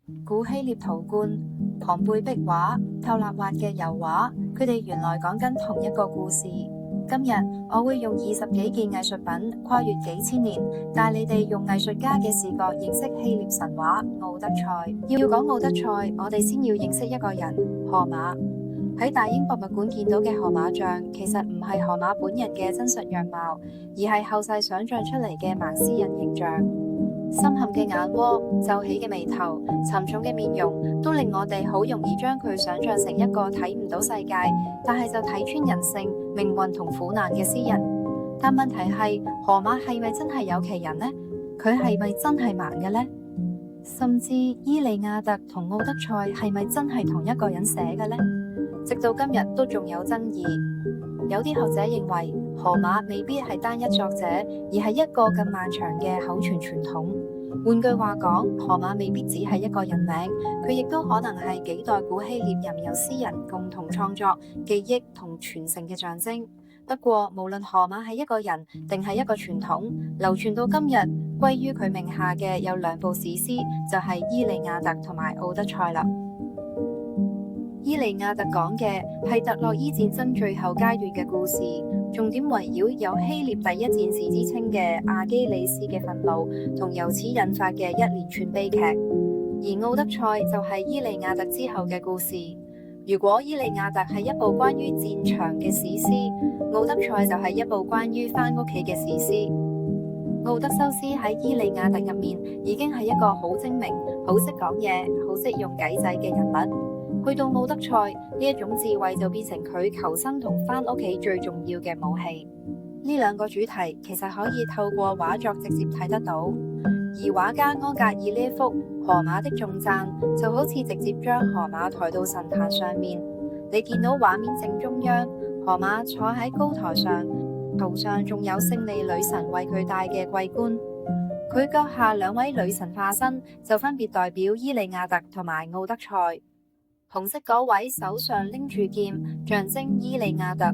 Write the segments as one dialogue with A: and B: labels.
A: 古希臘陶罐、龐貝壁畫、透納畫嘅油畫，佢哋原來講緊同一個故事。今日我會用20幾件藝術品，跨越幾千年，帶你哋用藝術家嘅視覺認識希臘神話奧德賽。要講奧德賽，我哋先要認識一個人——荷馬。喺大英博物館見到嘅荷馬像，其實唔係荷馬本人嘅真實樣貌，而係後世想象出嚟嘅盲詩人形象。深陷嘅眼窩、皺起嘅眉頭、沉重嘅面容，都令我哋好容易將佢想象成一個睇唔到世界，但係就睇穿人性、命運同苦難嘅詩人。但問題係，荷馬係咪真係有其人呢？佢係咪真係盲嘅呢？甚至伊利亞特同奧德賽係咪真係同一個人寫嘅呢？直到今日都仲有爭議。有啲學者認為荷馬未必係單一作者，而係一個咁漫長嘅口傳傳統。換句話講，荷馬未必只係一個人名，佢亦都可能係幾代古希臘吟遊詩人共同創作、記憶同傳承嘅象徵。不過，無論荷馬係一個人定係一個傳統，流傳到今日，歸於佢名下嘅有2部史詩，就係《伊利亞特》同埋《奧德賽》啦。伊利亞特講嘅係特洛伊戰爭最後階段嘅故事，重點圍繞有希臘第一戰士之稱嘅阿基里斯嘅憤怒同由此引發嘅一連串悲劇。而奧德賽就係伊利亞特之後嘅故事。如果伊利亞特係一部關於戰場嘅史詩，奧德賽就係一部關於返屋企嘅史詩。奧德修斯喺伊利亞特入面已經係一個好精明、好識講嘢、好識用計仔嘅人物。去到奧德賽，呢一種智慧就變成佢求生同返屋企最重要嘅武器。呢2個主題其實可以透過畫作直接睇得到。而畫家柯格爾呢一幅荷馬的頌讚，就好似直接將荷馬抬到神壇上面。你見到畫面正中央，荷馬坐喺高台上，頭上仲有勝利女神為佢戴嘅桂冠。佢腳下2位女神化身就分別代表伊利亞特同埋奧德賽。紅色嗰位手上拎住劍，象徵伊利亞特；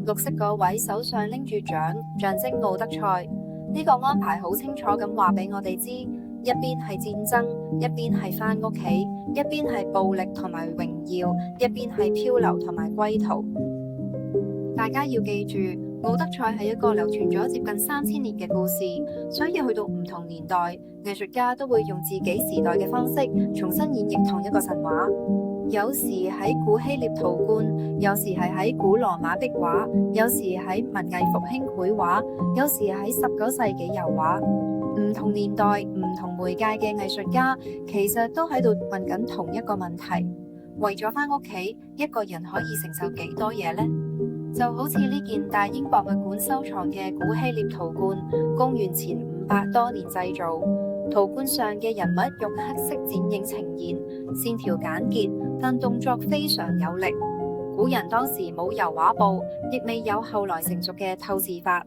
A: 綠色嗰位手上拎住杖，象徵奧德賽。呢個安排好清楚咁話俾我哋知，一邊係戰爭，一邊係返屋企，一邊係暴力同埋榮耀，一邊係漂流同埋歸途。大家要記住，奧德賽係一個流傳咗接近3000年嘅故事，所以去到唔同年代，藝術家都會用自己時代嘅方式重新演繹同一個神話。有時喺古希臘陶罐，有時係喺古羅馬壁畫，有時喺文藝復興繪畫，有時喺19世紀油畫。唔同年代、唔同媒介嘅藝術家，其實都喺度問緊同一個問題：為咗返屋企，一個人可以承受幾多嘢呢？就好似呢件大英博物館收藏嘅古希臘陶罐，公元前500多年製造。陶罐上嘅人物用黑色剪影呈現，線條簡潔，但動作非常有力。古人當時冇油畫布，亦未有後來成熟嘅透視法，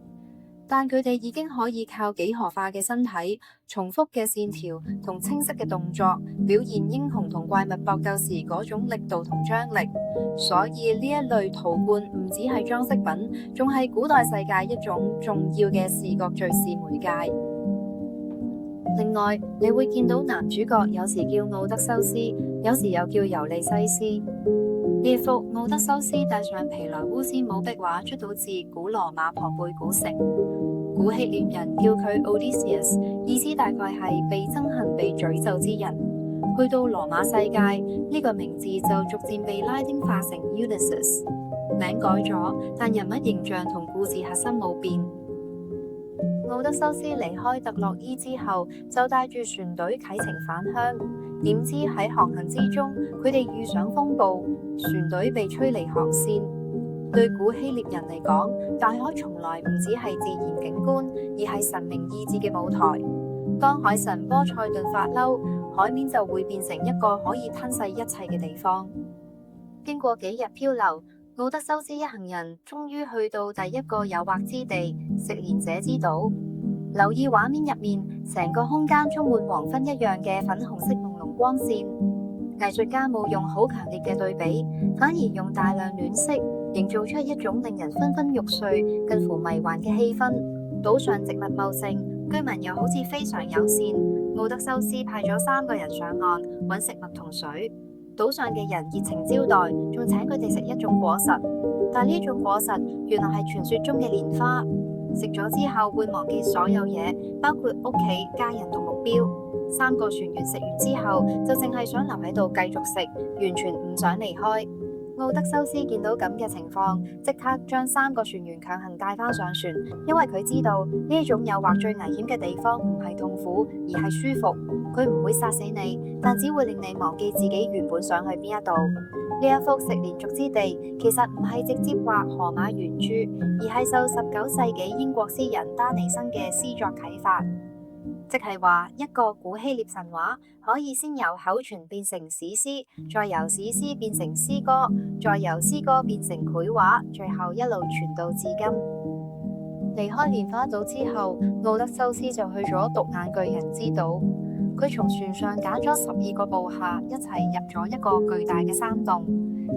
A: 但佢哋已經可以靠幾何化嘅身體、重複嘅線條同清晰嘅動作，表現英雄同怪物搏鬥時嗰種力度同張力。所以呢一類陶罐唔只係裝飾品，仲係古代世界一種重要嘅視覺敘事媒介。另外，你會見到男主角有時叫奧德修斯，有時又叫尤利西斯。呢一幅奧德修斯戴上皮萊烏斯姆壁畫出土自古羅馬龐貝古城，古希臘人叫佢 Odysseus， 意思大概係被憎恨、被詛咒之人。去到羅馬世界，呢個名字就逐漸被拉丁化成 Ulysses， 名改咗，但人物形象同故事核心冇變。奧德修斯離開特洛伊之後，就帶住船隊啟程返鄉。點知喺航行之中，佢哋遇上風暴，船隊被吹離航線。對古希臘人嚟講，大海從來唔只係自然景觀，而係神明意志嘅舞台。當海神波塞頓發嬲，海面就會變成一個可以吞噬一切嘅地方。經過幾日漂流，奧德修斯一行人終於去到第一個誘惑之地——食蓮者之島。留意畫面入面，成個空間充滿黃昏一樣嘅粉紅色朦朧光線。藝術家冇用好強烈嘅對比，反而用大量暖色，營造出一種令人昏昏欲睡、近乎迷幻嘅氣氛。島上植物茂盛，居民又好似非常友善，奧德修斯派咗3個人上岸揾食物同水，島上嘅人熱情招待，仲請佢哋食一種果實，但呢種果實原來係傳說中嘅蓮花，食咗之後會忘記所有嘢，包括屋企、家人同目標。3個船員食完之後就淨係想留喺度繼續食，完全唔想離開。奧德修斯見到咁嘅情況，即刻將3個船員強行帶返上船，因為佢知道呢種誘惑最危險嘅地方唔係痛苦，而係舒服。佢唔會殺死你，但只會令你忘記自己原本想去邊一度。呢一幅食連續之地其實唔係直接畫荷馬原著，而係受19世紀英國詩人丹尼生嘅詩作啟發。即係話，一個古希臘神話可以先由口傳變成史詩，再由史詩變成詩歌，再由詩歌變成繪畫，最後一路傳到至今。離開蓮花島之後，奧德修斯就去咗獨眼巨人之島。佢從船上揀咗12個部下一齊入咗一個巨大嘅山洞。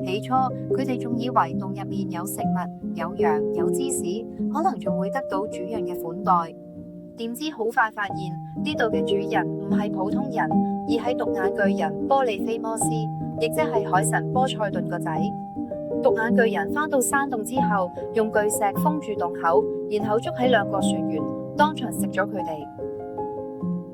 A: 起初佢哋仲以為洞入面有食物、有羊、有芝士，可能仲會得到主人嘅款待。點知好快發現呢度嘅主人唔係普通人，而係獨眼巨人波利菲摩斯，亦即係海神波塞頓個仔。獨眼巨人返到山洞之後，用巨石封住洞口，然後捉起2個船員，當場食咗佢哋。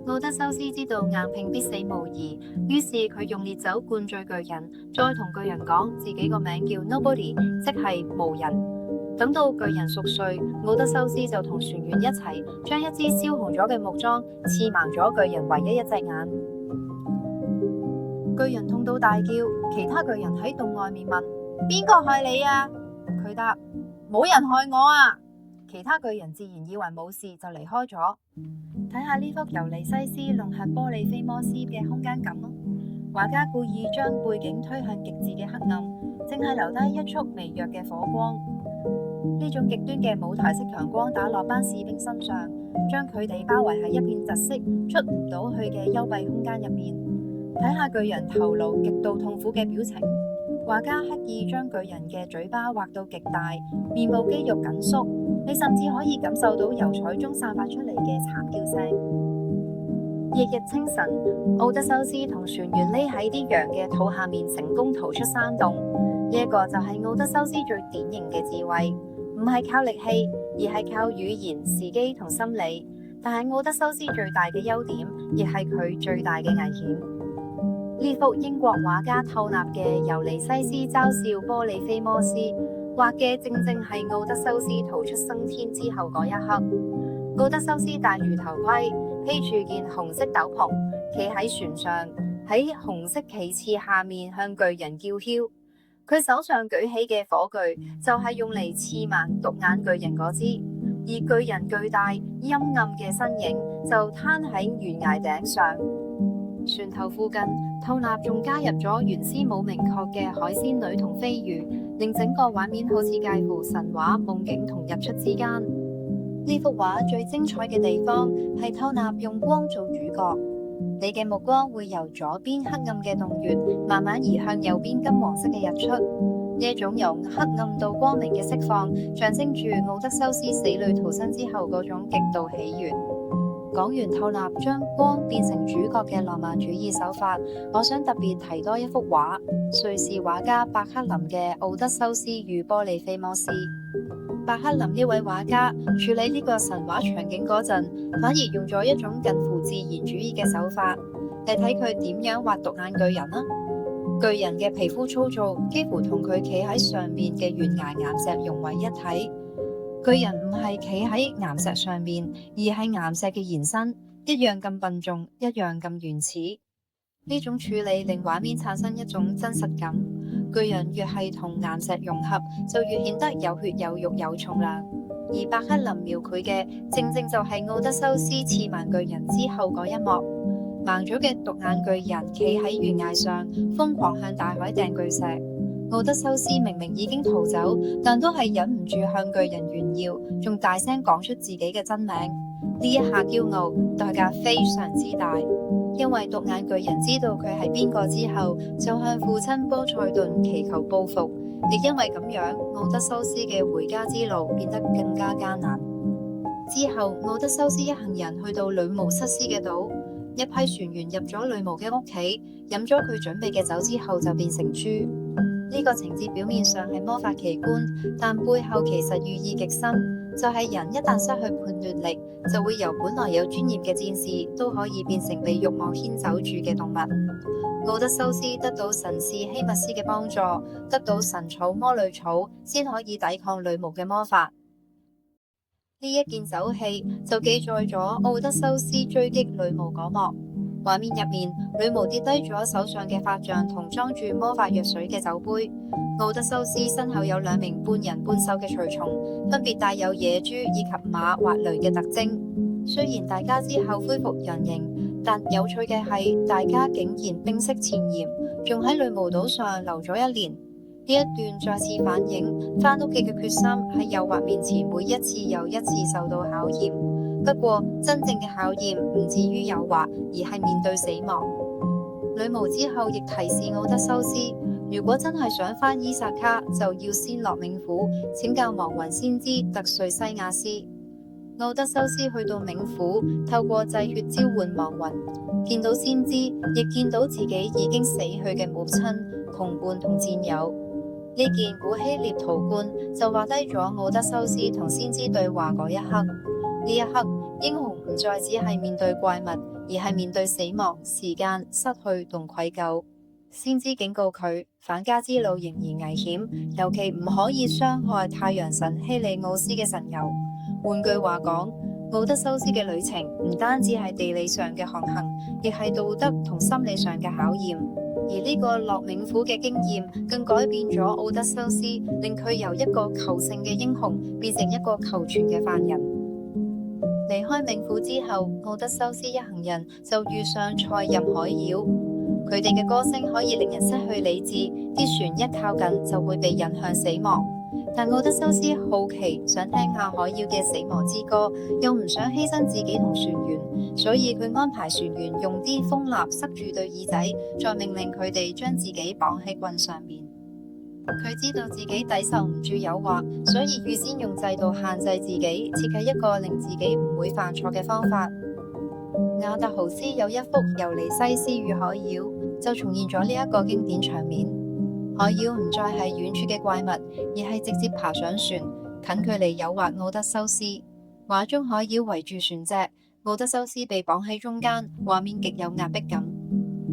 A: 奧德修斯知道硬拼必死無疑，於是佢用烈酒灌醉巨人，再同巨人講自己個名叫 Nobody， 即係無人。等到巨人熟睡，奧德修斯就同船員一齊將一支燒紅咗嘅木樁刺盲咗巨人唯一一隻眼。巨人痛到大叫，其他巨人喺洞外面問：邊個害你啊？佢答：冇人害我啊！其他巨人自然以為冇事就離開咗。睇下呢幅由尼西斯弄瞎波利菲摩斯嘅空間感咯。畫家故意將背景推向極致嘅黑暗，淨係留低一束微弱嘅火光。呢種極端嘅舞台式強光打落班士兵身上，將佢哋包圍喺一片窒息、出唔到去嘅幽閉空間入面。睇下巨人頭顱極度痛苦嘅表情，畫家刻意將巨人嘅嘴巴畫到極大，面部肌肉緊縮，你甚至可以感受到油彩中散發出嚟嘅慘叫聲。翌日清晨，奧德修斯同船員匿喺啲羊嘅肚下面，成功逃出山洞。呢一個就係奧德修斯最典型嘅智慧，唔係靠力氣，而係靠語言、時機同心理。但係奧德修斯最大嘅優點，亦係佢最大嘅危險。呢幅英國畫家透納嘅由尼西斯嘲笑波利菲摩斯，畫嘅正正係奧德修斯逃出生天之後嗰一刻。奧德修斯戴住頭盔，披住件紅色斗篷，企喺船上，喺紅色旗幟下面向巨人叫囂。佢手上舉起嘅火炬就係用嚟刺盲獨眼巨人嗰支，而巨人巨大陰暗嘅身影就攤喺懸崖頂上。船頭附近，透納仲加入咗原先冇明確嘅海仙女同飛魚，令整個畫面好似介乎神話、夢境同日出之間。呢幅畫最精彩嘅地方係透納用光做主角。你嘅目光會由左邊黑暗嘅洞穴慢慢移向右邊金黃色嘅日出，呢一種由黑暗到光明嘅釋放，象徵住奧德修斯死裏逃生之後嗰種極度喜悅。講完透納將光變成主角嘅浪漫主義手法，我想特別提多一幅畫，瑞士畫家伯克林嘅《奧德修斯與波利菲摩斯》。伯克林呢位畫家處理呢個神話場景嗰陣，反而用咗一種近乎自然主義嘅手法。你睇佢點樣畫獨眼巨人啊？巨人嘅皮膚粗糙，幾乎同佢企喺上面嘅懸崖岩石融為一體。巨人唔係企喺岩石上面，而係岩石嘅延伸，一樣咁笨重，一樣咁原始。呢種處理令畫面產生一種真實感。巨人越係同岩石融合，就越顯得有血有肉有重量。而伯克林描繪嘅正正就係奧德修斯刺盲巨人之後嗰一幕，盲咗嘅獨眼巨人企喺懸崖上，瘋狂向大海掟巨石。奧德修斯明明已經逃走，但都係忍唔住向巨人炫耀，仲大聲講出自己嘅真名。呢一下驕傲代價非常之大，因為獨眼巨人知道佢係邊個之後，就向父親波塞頓祈求報復，亦因為咁樣，奧德修斯嘅回家之路變得更加艱難。之後，奧德修斯一行人去到女巫瑟斯嘅島，一批船員入咗女巫嘅屋企，飲咗佢準備嘅酒之後就變成豬。呢個情節表面上係魔法奇觀，但背後其實寓意極深，就係人一旦失去判斷力，就會由本來有專業嘅戰士都可以變成被慾望牽走住嘅動物。奧德修斯得到神使希密斯嘅幫助，得到神草魔女草，先可以抵抗女巫嘅魔法。呢一件酒器就記載咗奧德修斯追擊女巫嗰幕。畫面入面，女巫跌低咗手上嘅法杖同裝住魔法藥水嘅酒杯。奧德修斯身後有2名半人半獸嘅隨從，分別帶有野豬以及馬或驢嘅特徵。雖然大家之後恢復人形，但有趣嘅係，大家竟然冰釋前嫌，仲喺女巫島上留咗1年。呢一段再次反映返屋企嘅決心喺誘惑面前會一次又一次受到考驗。不過真正嘅考驗唔至於誘惑，而係面對死亡。女巫之後亦提示奧德修斯，如果真係想返伊薩卡，就要先落冥府請教亡魂先知特瑞西亞斯。奧德修斯去到冥府，透過祭血召喚亡魂，見到先知，亦見到自己已經死去嘅母親、同伴同戰友。呢件古希臘陶罐就畫低咗奧德修斯同先知對話嗰一刻。呢一刻，英雄唔再只係面對怪物，而係面對死亡、時間、失去同愧疚。先知警告佢，返家之路仍然危險，尤其唔可以傷害太陽神希利奧斯嘅神油。換句話講，奧德修斯嘅旅程唔單止係地理上嘅航行，亦係道德同心理上嘅考驗。而呢個落冥府嘅經驗，更改變咗奧德修斯，令佢由一個求勝嘅英雄變成一個求全嘅犯人。離開冥府之後，奧德修斯一行人就遇上塞任海妖，佢哋嘅歌聲可以令人失去理智，啲船一靠近就會被引向死亡。但奧德修斯好奇，想聽下海妖嘅死亡之歌，又唔想犧牲自己同船員，所以佢安排船員用啲蜂蠟塞住對耳仔，再命令佢哋將自己綁喺棍上面。佢知道自己抵受唔住誘惑，所以預先用制度限制自己，設計一個令自己唔會犯錯嘅方法。亞特豪斯有一幅尤尼西斯與海妖，就重現咗呢一個經典場面。海妖唔再係遠處嘅怪物，而係直接爬上船，近距離誘惑奧德修斯。畫中海妖圍住船隻，奧德修斯被綁喺中間，畫面極有壓迫感。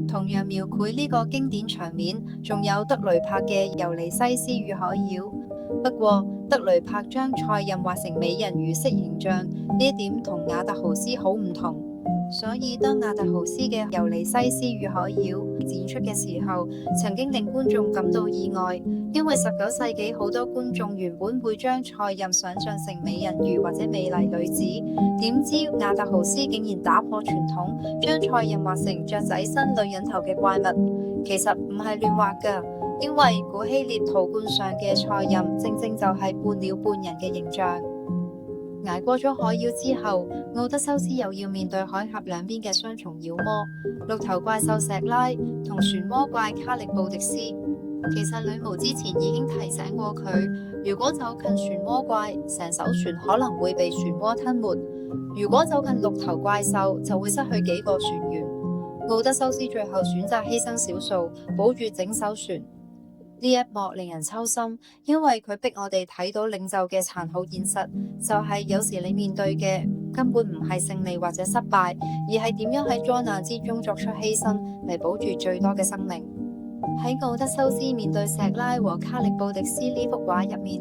A: 同樣描繪呢個經典場面，仲有德雷柏嘅尤尼西斯與海妖。不過德雷柏將塞任畫成美人魚式形象，呢一點同亞特豪斯好唔同。所以當亞特豪斯嘅尤尼西斯與海妖展出嘅時候，曾經令觀眾感到意外，因為19世紀好多觀眾原本會將塞任想象成美人魚或者美麗女子，點知亞特豪斯竟然打破傳統，將塞任畫成雀仔身女人頭嘅怪物。其實唔係亂畫噶，因為古希臘陶罐上嘅塞任正正就係半鳥半人嘅形象。捱過咗海妖之後，奧德修斯又要面對海峽兩邊嘅雙重妖魔，綠頭怪獸石拉同漩渦怪卡力布迪斯。其實女巫之前已經提醒過佢，如果走近漩渦怪，成艘船可能會被漩渦吞沒；如果走近綠頭怪獸，就會失去幾個船員。奧德修斯最後選擇犧牲少數，保住整艘船。呢一幕令人抽心，因為佢逼我哋睇到領袖嘅殘酷現實，就係有時你面對嘅根本唔係勝利或者失敗，而係點樣喺災難之中作出犧牲嚟保住最多嘅生命。喺奧德修斯面對石拉和卡力布迪斯呢幅畫入面，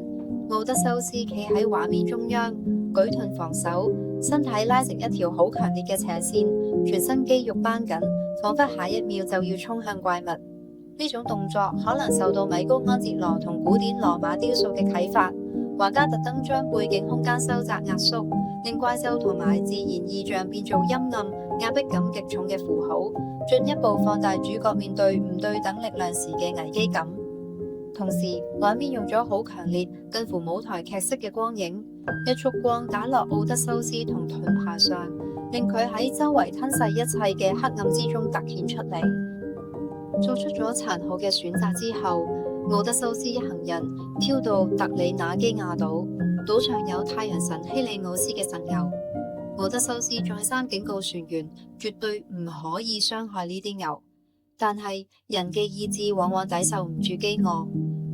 A: 奧德修斯企喺畫面中央，舉盾防守，身體拉成一條好強烈嘅斜線，全身肌肉繃緊，仿佛下一秒就要衝向怪物。呢種動作可能受到米高安哲羅同古典羅馬雕塑嘅啟發，畫家特登將背景空間收窄壓縮，令怪獸同埋自然異象變做陰暗、壓迫感極重嘅符號，進一步放大主角面對唔對等力量時嘅危機感。同時，畫面用咗好強烈、近乎舞台劇式嘅光影，一束光打落奧德修斯同盾牌上，令佢喺周圍吞噬一切嘅黑暗之中突顯出嚟。做出咗殘酷嘅選擇之後，奧德修斯一行人飄到特里那基亞島，島上有太陽神希利奧斯嘅神油。奧德修斯再三警告船員，絕對唔可以傷害呢啲牛。但係人嘅意志往往抵受唔住飢餓。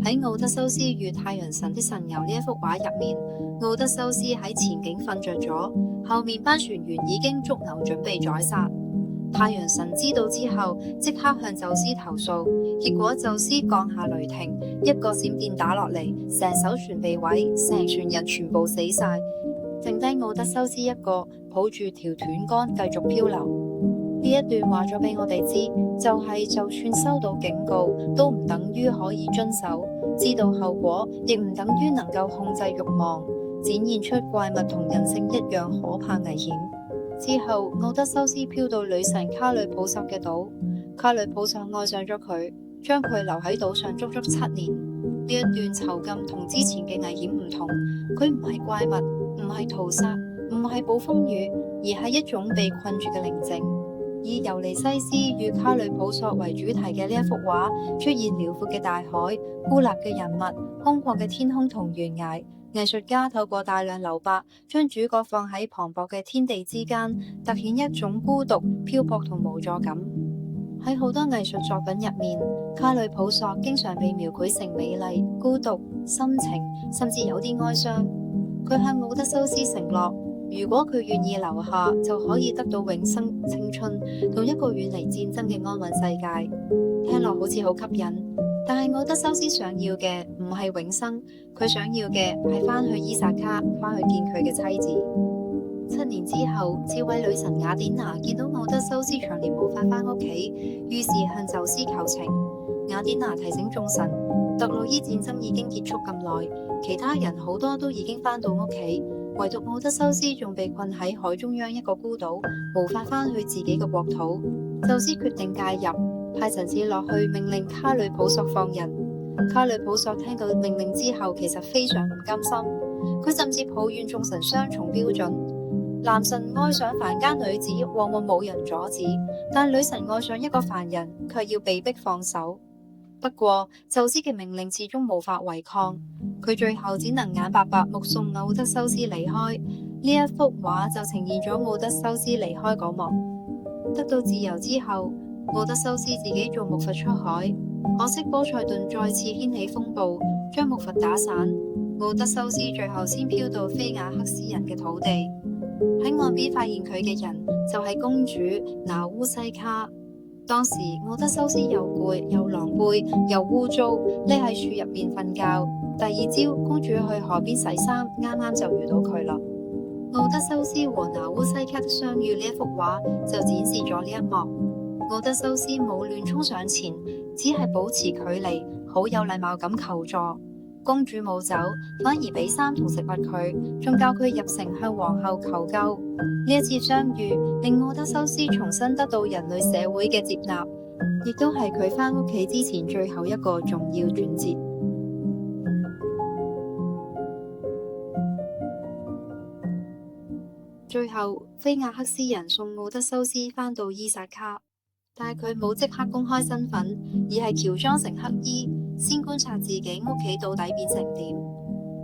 A: 喺奧德修斯與太陽神的神牛呢一幅畫入面，奧德修斯喺前景瞓着咗，後面班船員已經捉牛準備宰殺。太陽神知道之後，即刻向宙斯投訴，結果宙斯降下雷霆，一個閃電打落嚟，成艘船被毀，成船人全部死晒，剩低奧德修斯一個抱住條斷竿繼續漂流。呢一段話咗俾我哋知，就算收到警告，都唔等於可以遵守，知道後果亦唔等於能夠控制慾望，展現出怪物同人性一樣可怕危險。之後，奧德修斯飄到女神卡呂普索嘅島，卡呂普索愛上咗佢，將佢留喺島上足足7年。呢一段囚禁同之前嘅危險唔同，佢唔係怪物，唔係屠殺，唔係暴風雨，而係一種被困住嘅寧靜。以尤尼西斯與卡呂普索為主題嘅呢一幅畫，出現遼闊嘅大海、孤立嘅人物、空曠嘅天空同懸崖。藝術家透過大量留白，將主角放喺磅礴嘅天地之間，凸顯一種孤獨、漂泊同無助感。喺好多藝術作品入面，卡呂普索經常被描繪成美麗、孤獨、深情，甚至有啲哀傷。佢向奧德修斯承諾，如果佢願意留下，就可以得到永生青春同一個遠離戰爭嘅安穩世界。聽落好似好吸引，但係奧德修斯想要嘅唔係永生，佢想要嘅係返去伊薩卡，返去見佢嘅妻子。7年之後，智慧女神雅典娜見到奧德修斯長年無法返屋企，於是向宙斯求情。雅典娜提醒眾神，特洛伊戰爭已經結束咁耐，其他人好多都已經返到屋企，唯獨奧德修斯仲被困喺海中央一個孤島，無法返去自己嘅國土。宙斯決定介入，派神使落去命令卡呂普索放人。卡呂普索聽到命令之後，其實非常唔甘心，佢甚至抱怨眾神雙重標準。男神愛上凡間女子，往往冇人阻止，但女神愛上一個凡人，卻要被迫放手。不過，宙斯嘅命令始終無法違抗，佢最後只能眼白白目送奧德修斯離開。呢一幅畫就呈現咗奧德修斯離開嗰幕。得到自由之後，奧德修斯自己做木筏出海，可惜波塞頓再次掀起風暴，將木筏打散。奧德修斯最後先飄到菲亞克斯人嘅土地。喺岸邊發現佢嘅人就係公主拿烏西卡。當時奧德修斯又攰又狼狽又污糟，匿喺樹入面瞓覺。第二朝，公主去河邊洗衫，啱啱就遇到佢啦。奧德修斯和拿烏西卡的相遇呢一幅畫就展示咗呢一幕。奧德修斯冇亂衝上前，只係保持距離，好有禮貌咁求助。公主冇走，反而俾衫同食物佢，仲教佢入城向皇后求救。呢一次相遇令奧德修斯重新得到人類社會嘅接納，亦都係佢返屋企之前最後一個重要轉折。最後，菲亞克斯人送奧德修斯返到伊薩卡，但係佢冇即刻公開身份，而係喬裝成黑衣，先觀察自己屋企到底變成點。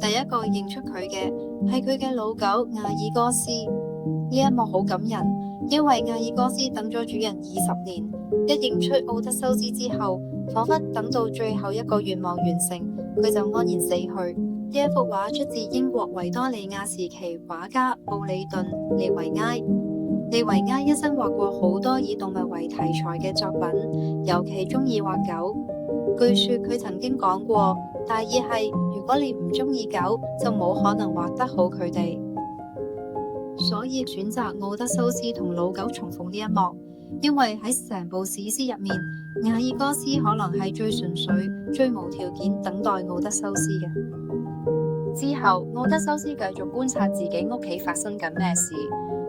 A: 第一個認出佢嘅係佢嘅老狗亞爾哥斯。呢一幕好感人，因為亞爾哥斯等咗主人20年，一認出奧德修斯之後，仿佛等到最後一個願望完成，佢就安然死去。呢一幅畫出自英國維多利亞時期畫家布里頓·利維埃。利維埃一生畫過好多以動物為題材嘅作品，尤其中意畫狗。據說佢曾經講過，大意係如果你唔中意狗，就冇可能畫得好佢哋。所以選擇奧德修斯同老狗重逢呢一幕，因為喺成部史詩入面，亞爾哥斯可能係最純粹、最無條件等待奧德修斯嘅。之後，奧德修斯繼續觀察自己屋企發生緊咩事。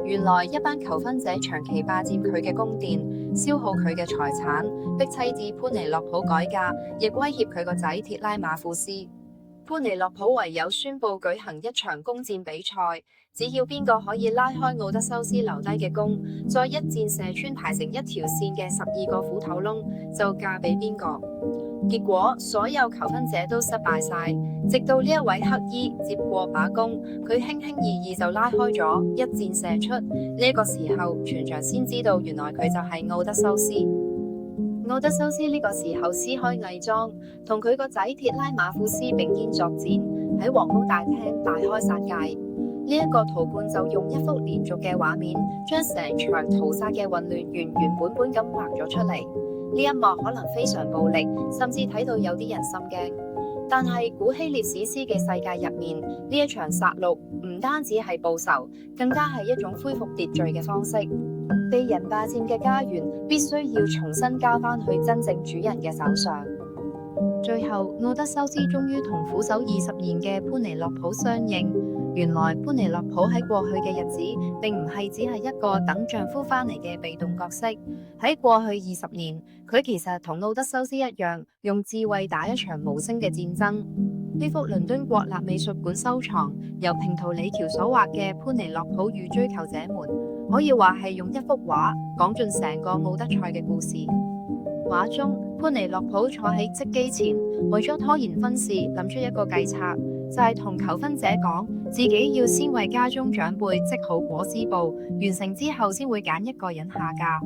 A: 原來一班求婚者長期霸佔佢嘅宮殿，消耗佢嘅財產，逼妻子潘尼洛普改嫁，亦威脅佢個仔鐵拉馬庫斯。潘尼洛普唯有宣布舉行一場弓箭比賽，只要邊個可以拉開奧德修斯留低嘅弓，再一箭射穿排成一條線嘅12個斧頭窿，就嫁俾邊個。結果所有求婚者都失敗晒，直到呢一位黑衣接過把弓，佢輕輕易易就拉開咗，一箭射出。呢一個時候，全場先知道原來佢就係奧德修斯。奧德修斯呢個時候撕開偽裝，同佢個仔鐵拉馬庫斯並肩作戰，喺皇宮大廳大開殺戒。呢一個陶罐就用一幅連續嘅畫面，將成場屠殺嘅混亂原原本本咁畫咗出嚟。呢一幕可能非常暴力，甚至睇到有啲人心驚。但係古希臘史詩嘅世界入面，呢一場殺戮唔單止係報仇，更加係一種恢復秩序嘅方式。被人霸佔嘅家園必須要重新交翻去真正主人嘅手上。最後，奧德修斯終於同苦守20年嘅潘尼洛普相認。原來潘尼洛普喺過去嘅日子，並唔係只係一個等丈夫翻嚟嘅被動角色。喺過去20年，佢其實同奧德修斯一樣，用智慧打一場無聲嘅戰爭。呢幅倫敦國立美術館收藏，由平圖里喬所畫嘅潘尼洛普與追求者們，可以話係用一幅畫講盡成個奧德賽嘅故事。畫中，潘尼洛普坐喺織機前，為咗拖延婚事，諗出一個計策，就係同求婚者講，自己要先為家中長輩織好裹屍布，完成之後先會揀一個人下嫁。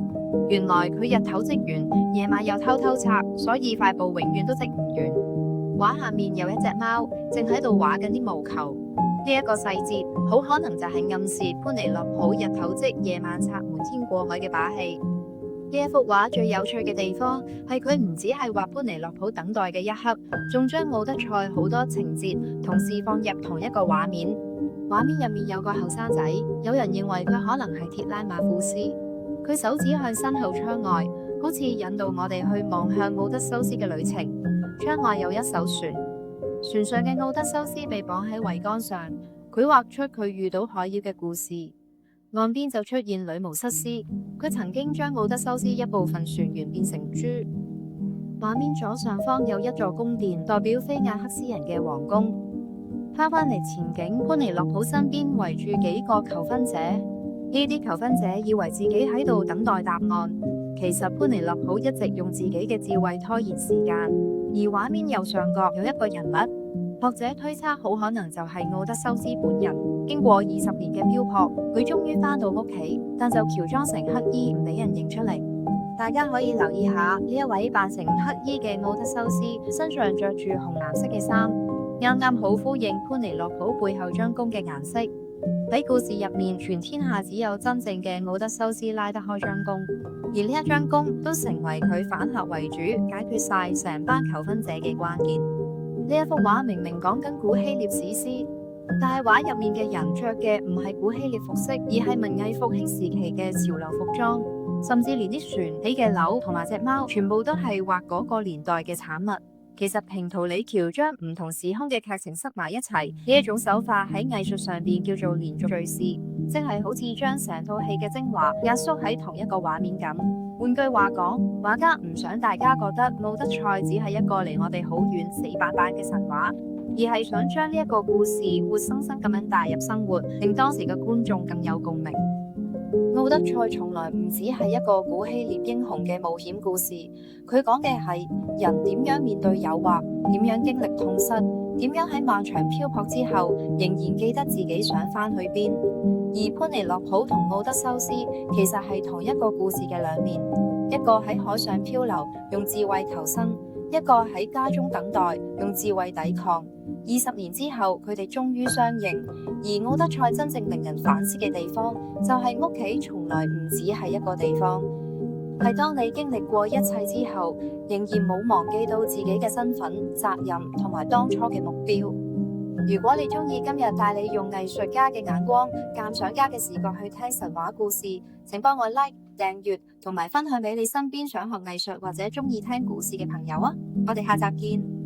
A: 原來佢日頭織完，夜晚又偷偷拆，所以塊布永遠都織唔完。畫下面有一隻貓，正喺度畫緊啲毛球。呢一個細節，好可能就係暗示潘尼洛普日頭織、夜晚拆、瞞天過海嘅把戲。呢一幅畫最有趣嘅地方係佢唔止係畫潘尼洛普等待嘅一刻，仲將奧德賽好多情節同時放入同一個畫面。畫面入面有個後生仔，有人認為佢可能係鐵拉馬庫斯，佢手指向身後窗外，好似引導我哋去望向奧德修斯嘅旅程。窗外有一艘船，船上嘅奧德修斯被綁喺桅杆上，佢畫出佢遇到海妖嘅故事。岸邊就出現女巫瑟斯，佢曾經將奧德修斯一部分船員變成豬。畫面左上方有一座宮殿，代表菲亞克斯人嘅皇宮。翻返嚟前景，潘尼洛普身邊圍住幾個求婚者，呢啲求婚者以為自己喺度等待答案，其實潘尼洛普一直用自己嘅智慧拖延時間。而畫面右上角有一個人物，學者推測好可能就係奧德修斯本人。經過20年嘅漂泊，佢終於返到屋企，但就喬裝成黑衣唔俾人認出嚟。大家可以留意下呢一位扮成黑衣嘅奧德修斯，身上着住紅藍色嘅衫，啱啱好呼應潘尼洛普背後張弓嘅顏色。喺故事入面，全天下只有真正嘅奧德修斯拉得開張弓，而呢一張弓都成為佢反客為主，解決晒成班求婚者嘅關鍵。呢一幅畫明明講緊古希臘史詩，但係畫入面嘅人着嘅唔係古希臘服飾，而係文藝復興時期嘅潮流服裝，甚至連啲船起嘅樓同埋隻貓，全部都係畫嗰個年代嘅產物。其實平圖里喬將唔同時空嘅劇情塞埋一齊，呢一種手法喺藝術上邊叫做連續敘事，即係好似將成套戲嘅精華壓縮喺同一個畫面咁。換句話講，畫家唔想大家覺得奧德賽只係一個離我哋好遠死板板嘅神話，而係想將呢一個故事活生生咁樣帶入生活，令當時嘅觀眾更有共鳴。奧德賽從來唔只係一個古希臘英雄嘅冒險故事，佢講嘅係人點樣面對誘惑，點樣經歷痛失，點樣喺漫長漂泊之後仍然記得自己想返去邊。而潘尼洛普同奧德修斯其實係同一個故事嘅兩面，一個喺海上漂流，用智慧求生；一個喺家中等待，用智慧抵抗。20年之後，佢哋終於相認。而奧德賽真正令人反思嘅地方，就係屋企從來唔只係一個地方，係當你經歷過一切之後，仍然冇忘記到自己嘅身份、責任同埋當初嘅目標。如果你中意今日帶你用藝術家嘅眼光、鑑賞家嘅視覺去聽神話故事，請幫我 like、訂閱同埋分享俾你身邊想學藝術或者中意聽故事嘅朋友啊！我哋下集見。